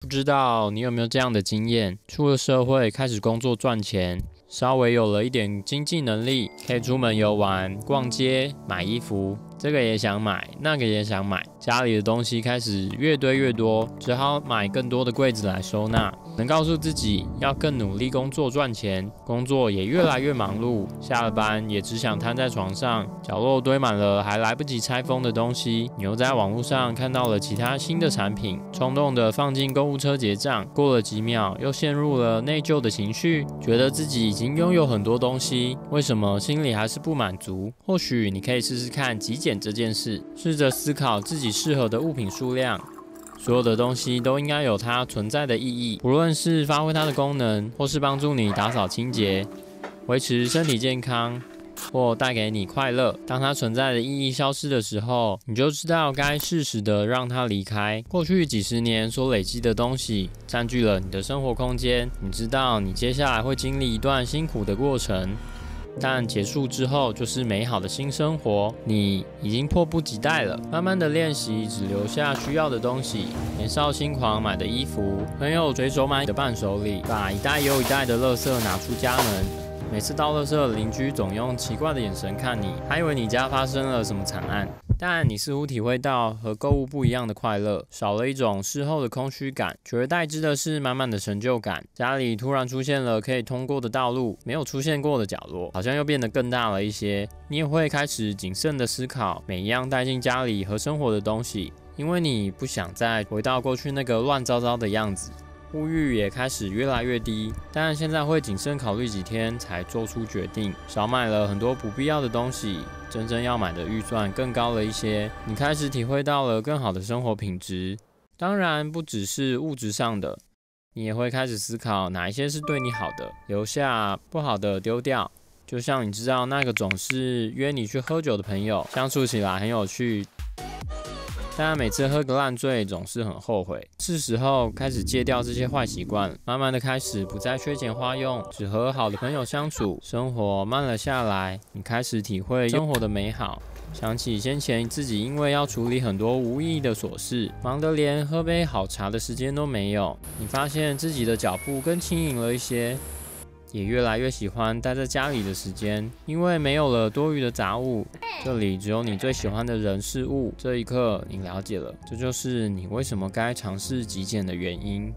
不知道你有没有这样的经验？出了社会，开始工作赚钱，稍微有了一点经济能力，可以出门游玩、逛街、买衣服，这个也想买，那个也想买，家里的东西开始越堆越多，只好买更多的柜子来收纳。能告诉自己要更努力工作赚钱，工作也越来越忙碌，下了班也只想瘫在床上，角落堆满了还来不及拆封的东西。你又在网络上看到了其他新的产品，冲动的放进购物车结账，过了几秒又陷入了内疚的情绪，觉得自己已经拥有很多东西，为什么心里还是不满足？或许你可以试试看极简这件事，试着思考自己适合的物品数量。所有的东西都应该有它存在的意义，无论是发挥它的功能，或是帮助你打扫清洁、维持身体健康，或带给你快乐。当它存在的意义消失的时候，你就知道该适时的让它离开。过去几十年所累积的东西占据了你的生活空间，你知道你接下来会经历一段辛苦的过程。但结束之后就是美好的新生活，你已经迫不及待了。慢慢的练习，只留下需要的东西，年少轻狂买的衣服，朋友随手买的伴手礼，把一袋又一袋的垃圾拿出家门。每次倒垃圾，邻居总用奇怪的眼神看你，还以为你家发生了什么惨案。但你似乎体会到和购物不一样的快乐，少了一种事后的空虚感，取而代之的是满满的成就感。家里突然出现了可以通过的道路，没有出现过的角落，好像又变得更大了一些。你也会开始谨慎的思考每一样带进家里和生活的东西，因为你不想再回到过去那个乱糟糟的样子。物欲也开始越来越低，但现在会谨慎考虑几天才做出决定，少买了很多不必要的东西，真正要买的预算更高了一些。你开始体会到了更好的生活品质，当然不只是物质上的，你也会开始思考哪一些是对你好的，留下不好的丢掉。就像你知道那个总是约你去喝酒的朋友，相处起来很有趣，但每次喝个烂醉总是很后悔，是时候开始戒掉这些坏习惯，慢慢的开始不再缺钱花用，只和好的朋友相处，生活慢了下来，你开始体会生活的美好，想起先前自己因为要处理很多无意义的琐事，忙得连喝杯好茶的时间都没有，你发现自己的脚步更轻盈了一些，也越来越喜欢待在家里的时间，因为没有了多余的杂物，这里只有你最喜欢的人事物。这一刻，你了解了，这就是你为什么该尝试极简的原因。